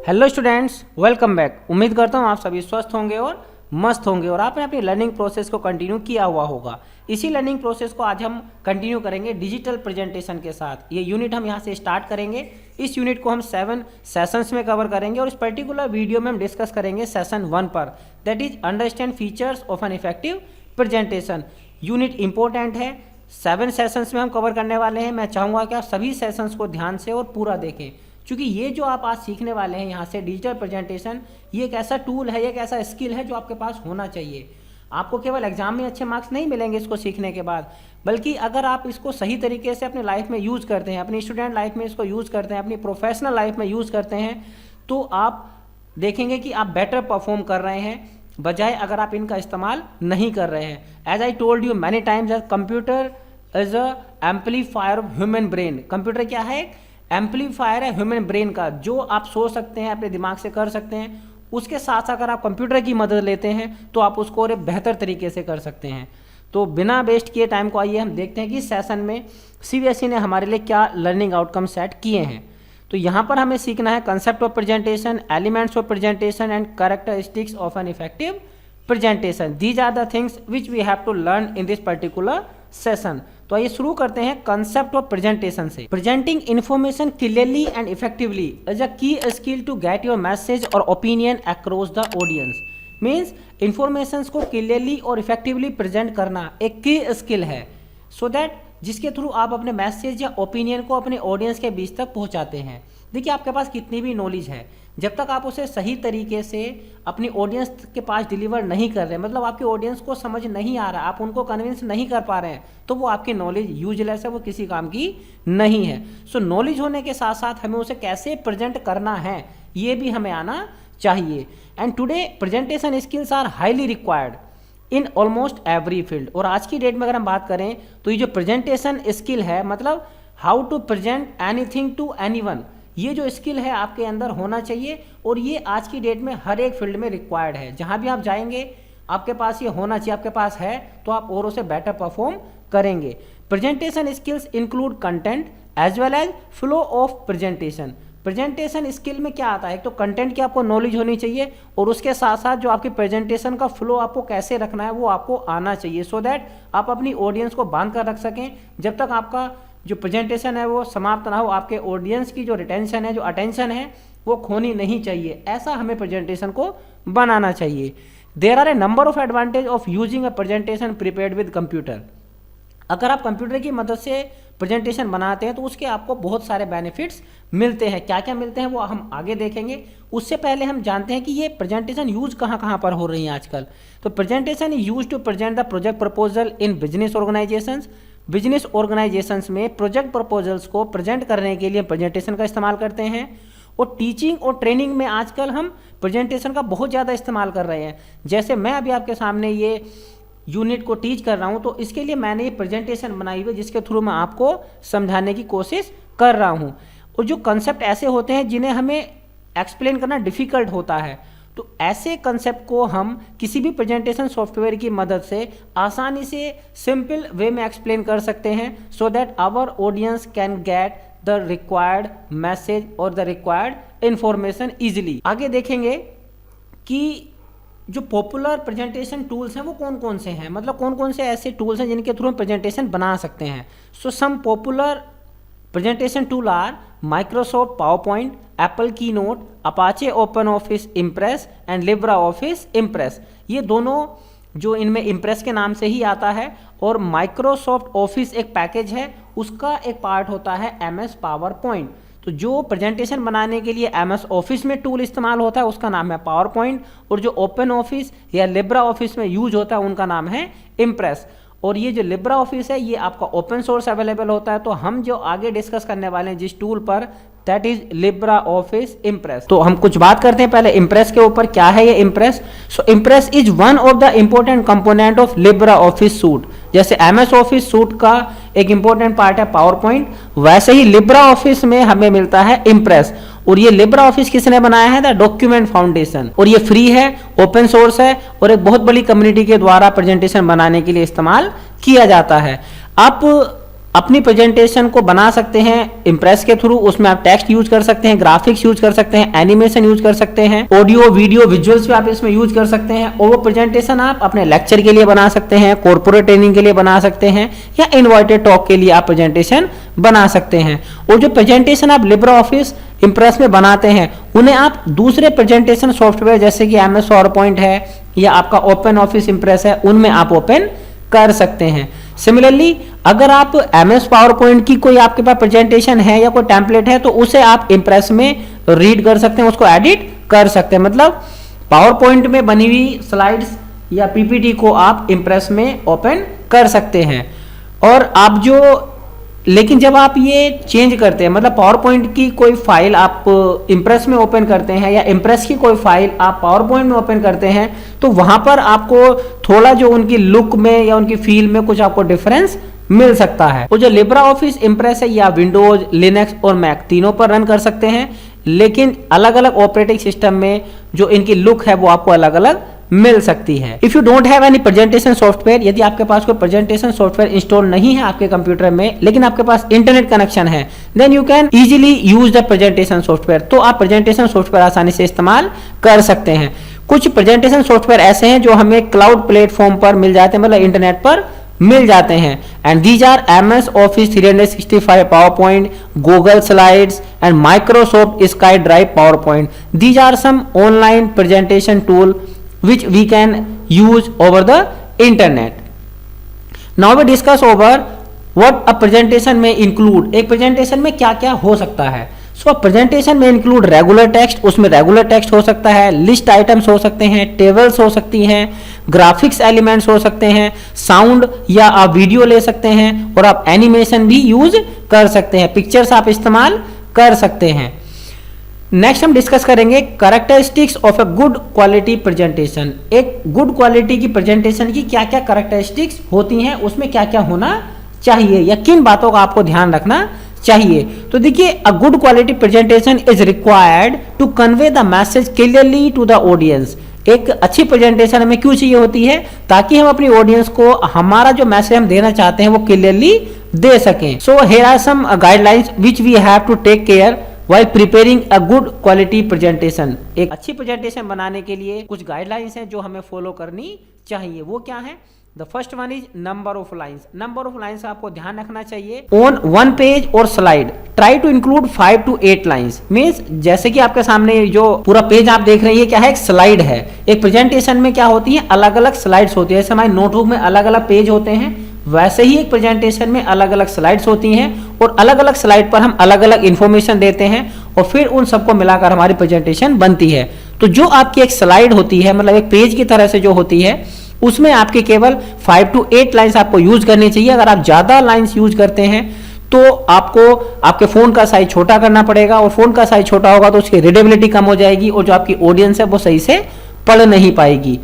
Hello students, welcome back. उम्मीद करता हूँ आप सभी स्वस्थ होंगे और मस्त होंगे और आपने अपनी लर्निंग प्रोसेस को कंटिन्यू किया हुआ होगा। इसी लर्निंग प्रोसेस को आज हम कंटिन्यू करेंगे डिजिटल प्रेजेंटेशन के साथ। ये यूनिट हम यहाँ से स्टार्ट करेंगे। इस यूनिट को हम 7 सेशंस में कवर करेंगे और इस पर्टिकुलर वीडियो में हम डिस्कस करेंगे सेशन 1 पर, that is understand features of an effective presentation. Unit important है, 7 सेशंस में हम कवर करने वाले हैं। मैं चाहूँगा कि आप सभी सेशंस को ध्यान से और पूरा देखें, क्योंकि ये जो आप आज सीखने वाले हैं यहाँ से डिजिटल प्रेजेंटेशन, ये एक ऐसा टूल है, एक ऐसा स्किल है जो आपके पास होना चाहिए। आपको केवल एग्जाम में अच्छे मार्क्स नहीं मिलेंगे इसको सीखने के बाद, बल्कि अगर आप इसको सही तरीके से अपनी लाइफ में यूज़ करते हैं, अपनी स्टूडेंट लाइफ में इसको यूज़ करते हैं, अपनी प्रोफेशनल लाइफ में यूज़ करते हैं, तो आप देखेंगे कि आप बेटर परफॉर्म कर रहे हैं बजाय अगर आप इनका इस्तेमाल नहीं कर रहे हैं। As I told you many times, computer is a amplifier of human brain. Computer क्या है? एम्पलीफायर है ह्यूमन ब्रेन का। जो आप सोच सकते हैं, अपने दिमाग से कर सकते हैं, उसके साथ साथ अगर आप कंप्यूटर की मदद लेते हैं तो आप उसको और बेहतर तरीके से कर सकते हैं। तो बिना वेस्ट किए टाइम को आइए हम देखते हैं कि इस सेशन में सीबीएसई ने हमारे लिए क्या लर्निंग आउटकम सेट किए हैं। तो यहाँ पर हमें सीखना है concept of presentation, elements of presentation and characteristics of an effective presentation. These are the things which we have to learn in this particular session. तो आइए शुरू करते हैं कंसेप्ट ऑफ प्रेजेंटेशन से। Presenting information clearly and effectively is a key skill to get your message और opinion across the audience. Means information को clearly और effectively present करना एक की स्किल है, सो दैट जिसके थ्रू आप अपने मैसेज या ओपिनियन को अपने ऑडियंस के बीच तक पहुंचाते हैं। देखिए, आपके पास कितनी भी नॉलेज है, जब तक आप उसे सही तरीके से अपनी ऑडियंस के पास डिलीवर नहीं कर रहे, मतलब आपकी ऑडियंस को समझ नहीं आ रहा, आप उनको कन्विंस नहीं कर पा रहे हैं, तो वो आपकी नॉलेज यूजलेस है, वो किसी काम की नहीं है। सो नॉलेज होने के साथ साथ हमें उसे कैसे प्रेजेंट करना है ये भी हमें आना चाहिए। And today presentation skills are highly required in almost every field. और आज की डेट में अगर हम बात करें तो ये जो प्रेजेंटेशन स्किल है, मतलब how to present anything to anyone, ये जो स्किल है आपके अंदर होना चाहिए। और ये आज की डेट में हर एक फील्ड में रिक्वायर्ड है। जहां भी आप जाएंगे आपके पास ये होना चाहिए। आपके पास है तो आप और उसे बेटर परफॉर्म करेंगे। Presentation skills include content as well as flow of presentation. Presentation skill में क्या आता है? एक तो कंटेंट की आपको नॉलेज होनी चाहिए और उसके साथ साथ जो आपकी प्रेजेंटेशन का फ्लो आपको कैसे रखना है वो आपको आना चाहिए, सो दैट आप अपनी ऑडियंस को बांध कर रख सकें। जब तक आपका जो प्रेजेंटेशन है वो समाप्त ना हो, आपके ऑडियंस की जो रिटेंशन है, जो अटेंशन है, वो खोनी नहीं चाहिए। ऐसा हमें प्रेजेंटेशन को बनाना चाहिए। There are a number of advantage of using a presentation prepared with computer. अगर आप कंप्यूटर की मदद से प्रेजेंटेशन बनाते हैं तो उसके आपको बहुत सारे बेनिफिट्स मिलते हैं। क्या क्या मिलते हैं वो हम आगे देखेंगे। उससे पहले हम जानते हैं कि ये प्रेजेंटेशन यूज कहाँ कहाँ पर हो रही है आजकल। तो presentation is use to present the project proposal in business organisations. Business organisations में प्रोजेक्ट प्रपोजल्स को प्रेजेंट करने के लिए प्रेजेंटेशन का इस्तेमाल करते हैं। और टीचिंग और ट्रेनिंग में आजकल हम प्रेजेंटेशन का बहुत ज़्यादा इस्तेमाल कर रहे हैं। जैसे मैं अभी आपके सामने ये यूनिट को टीच कर रहा हूँ, तो इसके लिए मैंने ये प्रेजेंटेशन बनाई हुई, जिसके थ्रू मैं आपको समझाने की कोशिश कर रहा हूँ। और जो कंसेप्ट ऐसे होते हैं जिन्हें हमें एक्सप्लेन करना डिफ़िकल्ट होता है, तो ऐसे कंसेप्ट को हम किसी भी प्रेजेंटेशन सॉफ्टवेयर की मदद से आसानी से सिंपल वे में एक्सप्लेन कर सकते हैं, so that our audience can get the required message और द रिक्वायर्ड इंफॉर्मेशन ईजिली। आगे देखेंगे कि जो पॉपुलर प्रेजेंटेशन टूल्स हैं वो कौन कौन से हैं, मतलब कौन कौन से ऐसे टूल्स हैं जिनके थ्रू हम प्रेजेंटेशन बना सकते हैं। So some popular presentation tool are Microsoft PowerPoint, Apple Keynote, Apache OpenOffice Impress and LibreOffice Impress. ये दोनों जो इनमें इम्प्रेस के नाम से ही आता है, और माइक्रोसॉफ्ट ऑफिस एक पैकेज है, उसका एक पार्ट होता है एमएस पावर पॉइंट। तो जो प्रेजेंटेशन बनाने के लिए एमएस ऑफिस में टूल इस्तेमाल होता है उसका नाम है पावर पॉइंट, और जो ओपन ऑफिस या लिब्रा ऑफिस में यूज होता है उनका नाम है इम्प्रेस। और ये जो लिब्रा ऑफिस है ये आपका ओपन सोर्स अवेलेबल होता है। तो हम जो आगे डिस्कस करने वाले हैं जिस टूल पर, that is Libra office impress. तो हम कुछ बात करते हैं पहले इम्प्रेस के ऊपर। क्या है ये impress? So impress is one of the important component of Libra office suit. जैसे एमएस ऑफिस सूट का एक इंपॉर्टेंट पार्ट है पावर पॉइंट, वैसे ही लिब्रा ऑफिस में हमें मिलता है इम्प्रेस। और ये लिब्रा ऑफिस किसने बनाया है? The document foundation. और ये फ्री है, ओपन सोर्स है, और एक बहुत बड़ी कम्युनिटी के द्वारा प्रेजेंटेशन बनाने के लिए इस्तेमाल किया जाता है। आप अपनी प्रेजेंटेशन को बना सकते हैं इम्प्रेस के थ्रू। उसमें आप टेक्स्ट यूज कर सकते हैं, ग्राफिक्स यूज कर सकते हैं, एनिमेशन यूज कर सकते हैं, ऑडियो वीडियो विजुअल्स भी आप इसमें यूज कर सकते हैं। और वो प्रेजेंटेशन आप अपने लेक्चर के लिए बना सकते हैं, कॉर्पोरेट ट्रेनिंग के लिए बना सकते हैं, या इनवाइटेड टॉक के लिए आप प्रेजेंटेशन बना सकते हैं। और जो प्रेजेंटेशन आप लिब्रा ऑफिस इम्प्रेस में बनाते हैं उन्हें आप दूसरे प्रेजेंटेशन सॉफ्टवेयर जैसे कि MS पावरपॉइंट है या आपका ओपन ऑफिस इम्प्रेस है उनमें आप ओपन कर सकते हैं। सिमिलरली अगर आप MS पावरपॉइंट की कोई आपके पास प्रेजेंटेशन है या कोई टेम्पलेट है तो उसे आप इम्प्रेस में रीड कर सकते हैं, उसको एडिट कर सकते हैं। मतलब पावरपॉइंट में बनी हुई स्लाइड्स या PPT को आप इम्प्रेस में ओपन कर सकते हैं। और आप जो लेकिन जब आप ये चेंज करते हैं, मतलब पावर पॉइंट की कोई फाइल आप इम्प्रेस में ओपन करते हैं या इम्प्रेस की कोई फाइल आप पावर पॉइंट में ओपन करते हैं, तो वहां पर आपको थोड़ा जो उनकी लुक में या उनकी फील में कुछ आपको डिफरेंस मिल सकता है। और जो लिब्रा ऑफिस इम्प्रेस है या विंडोज, लिनक्स और मैक तीनों पर रन कर सकते हैं, लेकिन अलग अलग ऑपरेटिंग सिस्टम में जो इनकी लुक है वो आपको अलग अलग मिल सकती है। If you don't have any presentation software, यदि आपके पास कोई प्रेजेंटेशन सॉफ्टवेयर इंस्टॉल नहीं है आपके कंप्यूटर में लेकिन आपके पास इंटरनेट कनेक्शन है, then you can easily use the presentation software. तो आप प्रेजेंटेशन सॉफ्टवेयर आसानी से इस्तेमाल कर सकते हैं। कुछ प्रेजेंटेशन सॉफ्टवेयर ऐसे हैं जो हमें क्लाउड प्लेटफॉर्म पर मिल जाते हैं, मतलब इंटरनेट पर मिल जाते हैं। And these are MS Office 365 PowerPoint, Google slides and Microsoft Sky Drive PowerPoint. These are some online presentation tool which we can use over the internet. Now we discuss over what a presentation may include. एक presentation में क्या क्या हो सकता है। सो presentation में include regular text, उसमें regular text हो सकता है, लिस्ट आइटम्स हो सकते हैं, टेबल्स हो सकती हैं, ग्राफिक्स एलिमेंट्स हो सकते हैं, साउंड या आप वीडियो ले सकते हैं, और आप एनिमेशन भी यूज कर सकते हैं, पिक्चर्स आप इस्तेमाल कर सकते हैं। नेक्स्ट हम डिस्कस करेंगे characteristics of a good quality presentation. एक गुड क्वालिटी की प्रेजेंटेशन की क्या क्या कैरेक्टरिस्टिक्स होती हैं, उसमें क्या क्या होना चाहिए या किन बातों का आपको ध्यान रखना चाहिए। तो देखिए, a good quality presentation is required to convey the message clearly to the audience. एक अच्छी प्रेजेंटेशन हमें क्यों चाहिए होती है, ताकि हम अपनी ऑडियंस को हमारा जो मैसेज हम देना चाहते हैं वो क्लियरली दे सकें। So here are some guidelines which we have to take care while preparing a good quality presentation। एक अच्छी प्रेजेंटेशन बनाने के लिए कुछ गाइडलाइंस हैं जो हमें फॉलो करनी चाहिए। वो क्या है? The first one is number of lines. Number of lines आपको ध्यान रखना चाहिए। ऑन वन पेज और slide try to include 5 to 8 lines. Means जैसे कि आपके सामने जो पूरा पेज आप देख रहे हैं क्या है, एक स्लाइड है। एक प्रेजेंटेशन में क्या होती है, अलग अलग स्लाइड्स होती है। जैसे हमारे नोटबुक में अलग अलग पेज होते हैं, वैसे ही एक प्रेजेंटेशन में अलग अलग स्लाइड्स होती हैं, और अलग अलग स्लाइड पर हम अलग अलग इंफॉर्मेशन देते हैं और फिर उन सबको मिलाकर हमारी प्रेजेंटेशन बनती है। तो जो आपकी एक स्लाइड होती है, मतलब एक पेज की तरह से जो होती है, उसमें आपके केवल 5 to 8 लाइंस आपको यूज करनी चाहिए। अगर आप ज्यादा लाइंस यूज करते हैं तो आपको आपके फोन का साइज छोटा करना पड़ेगा, और फोन का साइज छोटा होगा तो उसकी रीडेबिलिटी कम हो जाएगी और जो आपकी ऑडियंस है वो सही से पढ़ नहीं पाएगी।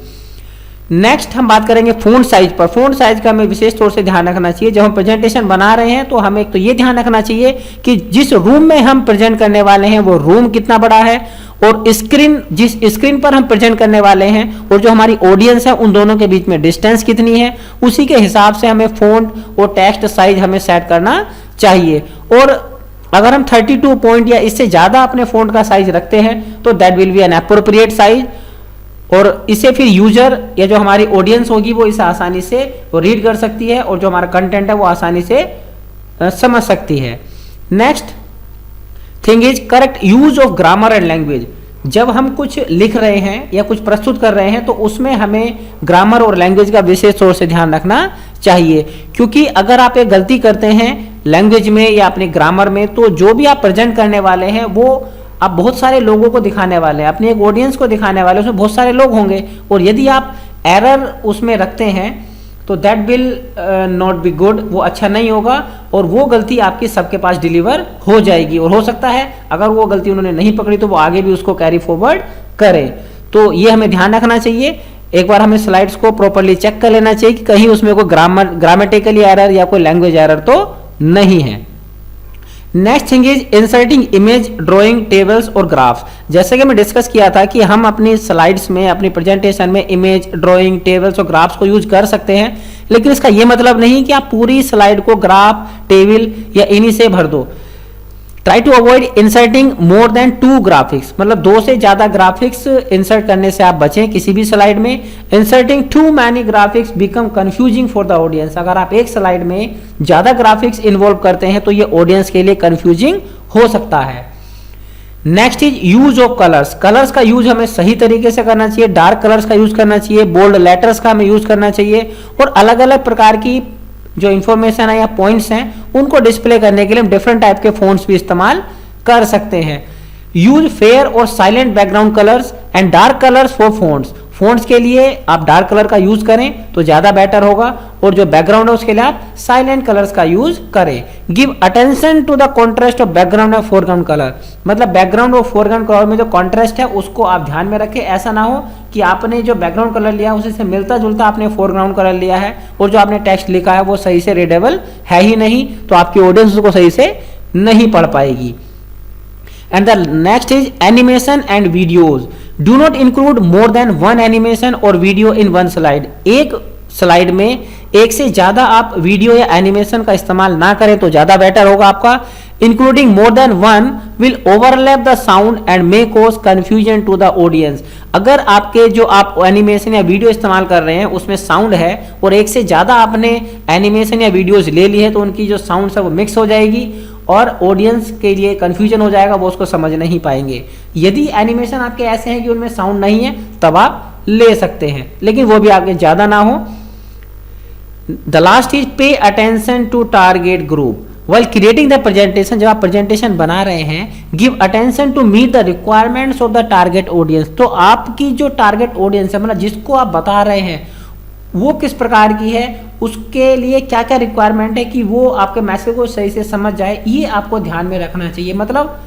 नेक्स्ट हम बात करेंगे फ़ॉन्ट साइज पर। फ़ॉन्ट साइज का हमें विशेष तौर से ध्यान रखना चाहिए। जब हम प्रेजेंटेशन बना रहे हैं तो हमें तो ये ध्यान रखना चाहिए कि जिस रूम में हम प्रेजेंट करने वाले हैं वो रूम कितना बड़ा है, और स्क्रीन जिस स्क्रीन पर हम प्रेजेंट करने वाले हैं और जो हमारी ऑडियंस है उन दोनों के बीच में डिस्टेंस कितनी है, उसी के हिसाब से हमें फ़ॉन्ट और टेक्स्ट साइज हमें सेट करना चाहिए। और अगर हम 32 पॉइंट या इससे ज़्यादा अपने फ़ॉन्ट का साइज रखते हैं तो that will be N appropriate size, और इसे फिर यूजर या जो हमारी ऑडियंस होगी वो इसे आसानी से वो रीड कर सकती है, और जो हमारा कंटेंट है वो आसानी से समझ सकती है। Next thing is correct use of grammar and language. जब हम कुछ लिख रहे हैं या कुछ प्रस्तुत कर रहे हैं तो उसमें हमें ग्रामर और लैंग्वेज का विशेष तौर से ध्यान रखना चाहिए, क्योंकि अगर आप एक गलती करते हैं लैंग्वेज में या अपने ग्रामर में, तो जो भी आप प्रेजेंट करने वाले हैं वो आप बहुत सारे लोगों को दिखाने वाले हैं, अपनी एक ऑडियंस को दिखाने वाले, उसमें बहुत सारे लोग होंगे, और यदि आप एरर उसमें रखते हैं तो that will not be good, वो अच्छा नहीं होगा, और वो गलती आपकी सबके पास डिलीवर हो जाएगी, और हो सकता है अगर वो गलती उन्होंने नहीं पकड़ी तो वो आगे भी उसको कैरी फॉरवर्ड करें। तो ये हमें ध्यान रखना चाहिए। एक बार हमें स्लाइड्स को प्रॉपरली चेक कर लेना चाहिए कि कहीं उसमें कोई ग्रामेटिकली एरर या कोई लैंग्वेज एरर तो नहीं है। Next thing is inserting image, drawing, tables और ग्राफ्स। जैसे कि मैं डिस्कस किया था कि हम अपनी स्लाइड्स में, अपनी प्रेजेंटेशन में इमेज, ड्राइंग, टेबल्स और ग्राफ्स को यूज कर सकते हैं, लेकिन इसका यह मतलब नहीं कि आप पूरी स्लाइड को ग्राफ, टेबल या इन्हीं से भर दो। Try to avoid inserting more than 2 graphics, मतलब 2 से ज्यादा ग्राफिक्स इंसर्ट करने से आप बचें किसी भी स्लाइड में। Inserting too many graphics become confusing for the audience. अगर आप एक स्लाइड में ज्यादा ग्राफिक्स इन्वॉल्व करते हैं तो ये ऑडियंस के लिए कंफ्यूजिंग हो सकता है। Next is use of colours. Colours का यूज हमें सही तरीके से करना चाहिए। डार्क कलर्स का यूज करना चाहिए, बोल्ड लेटर्स का हमें यूज करना चाहिए, और अलग अलग प्रकार की जो इंफॉर्मेशन है या पॉइंट्स हैं उनको डिस्प्ले करने के लिए हम डिफरेंट टाइप के फोन्ट्स भी इस्तेमाल कर सकते हैं। यूज फेयर और silent background colours and dark colours for fonts. Fonts के लिए आप डार्क कलर का यूज करें तो ज्यादा बेटर होगा, और जो बैकग्राउंड है उसके लिए आप साइलेंट कलर्स का यूज करें। Give attention to the contrast of background and foreground colour, मतलब बैकग्राउंड और फोरग्राउंड कलर में जो कॉन्ट्रास्ट है उसको आप ध्यान में रखें। ऐसा ना हो कि आपने जो बैकग्राउंड कलर लिया है उसी से मिलता जुलता आपने फोरग्राउंड कलर लिया है और जो आपने टेक्स्ट लिखा है वो सही से रीडेबल है ही नहीं, तो आपकी ऑडियंस उसको सही से नहीं पढ़ पाएगी। And the next is animation and videos. Do not include more than one animation or video in one slide. एक स्लाइड में एक से ज्यादा आप वीडियो या एनिमेशन का इस्तेमाल ना करें तो ज्यादा बेटर होगा आपका। Including more than one will overlap the sound and may cause confusion to the audience. अगर आपके जो आप एनिमेशन या वीडियो इस्तेमाल कर रहे हैं उसमें साउंड है और एक से ज्यादा आपने एनिमेशन या वीडियोज ले ली है तो उनकी जो साउंड है वो मिक्स हो जाएगी और ऑडियंस के लिए कंफ्यूजन हो जाएगा, वो उसको समझ नहीं पाएंगे। यदि एनिमेशन आपके ऐसे हैं कि उनमें साउंड नहीं है तब आप ले सकते हैं, लेकिन वो भी आपके ज्यादा ना हो। The last is pay attention to target group while creating the presentation। जब आप प्रेजेंटेशन बना रहे हैं, give attention to meet the requirements of the target audience. तो आपकी जो टारगेट ऑडियंस है, मतलब जिसको आप बता रहे हैं वो किस प्रकार की है, उसके लिए क्या क्या रिक्वायरमेंट है कि वो आपके मैसेज को सही से समझ जाए, ये आपको ध्यान में रखना चाहिए। मतलब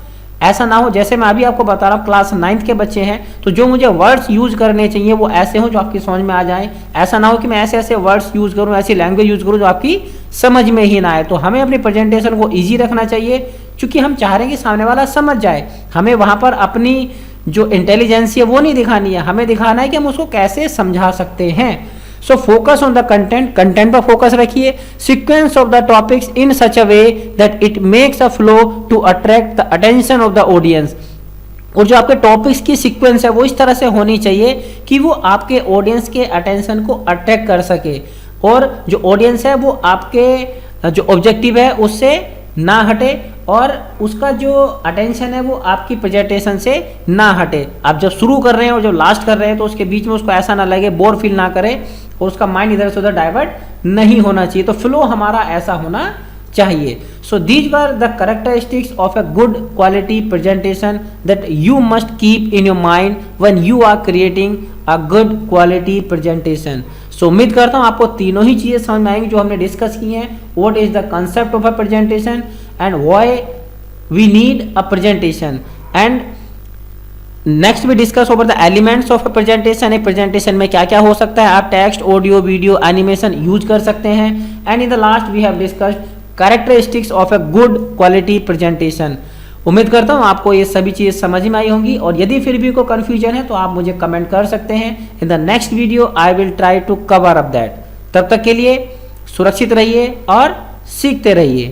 ऐसा ना हो, जैसे मैं अभी आपको बता रहा हूँ क्लास 9th के बच्चे हैं तो जो मुझे वर्ड्स यूज करने चाहिए वो ऐसे हो जो आपकी समझ में आ जाए। ऐसा ना हो कि मैं ऐसे ऐसे वर्ड्स यूज करूँ, ऐसी लैंग्वेज यूज करूँ जो आपकी समझ में ही ना आए। तो हमें अपनी प्रेजेंटेशन को ईजी रखना चाहिए क्योंकि हम चाह रहे हैं कि सामने वाला समझ जाए। हमें वहां पर अपनी जो इंटेलिजेंस है वो नहीं दिखानी है, हमें दिखाना है कि हम उसको कैसे समझा सकते हैं। So focus on the content, content पर फोकस रखिए। Sequence of the topics in such a way that it makes a flow to attract the attention of the audience. और जो आपके टॉपिक्स की सीक्वेंस है वो इस तरह से होनी चाहिए कि वो आपके ऑडियंस के अटेंशन को अट्रैक्ट कर सके और जो ऑडियंस है वो आपके जो ऑब्जेक्टिव है उससे ना हटे और उसका जो अटेंशन है वो आपकी प्रेजेंटेशन से ना हटे। आप जब शुरू कर रहे हैं और जब लास्ट कर रहे हैं तो उसके बीच में उसको ऐसा ना लगे, बोर फील ना करे और उसका माइंड इधर से उधर डाइवर्ट नहीं होना चाहिए। तो फ्लो हमारा ऐसा होना चाहिए। So these were the characteristics of a good quality presentation that you must keep in your mind when you are creating a good quality presentation. So उम्मीद करता हूँ आपको तीनों ही चीजें समझ में आएंगी जो हमने डिस्कस की हैं। What is the concept of a presentation and why we need a presentation, and next भी discuss over the elements of a presentation. एक प्रेजेंटेशन में क्या क्या हो सकता है, आप text, audio, video, animation use कर सकते हैं। And in the last we have discussed characteristics of a good quality presentation. उम्मीद करता हूँ आपको ये सभी चीज़ें समझ में आई होंगी और यदि फिर भी कोई कन्फ्यूजन है तो आप मुझे कमेंट कर सकते हैं। In the next video I will try to cover up that. तब तक के लिए सुरक्षित रहिए और सीखते रहिए।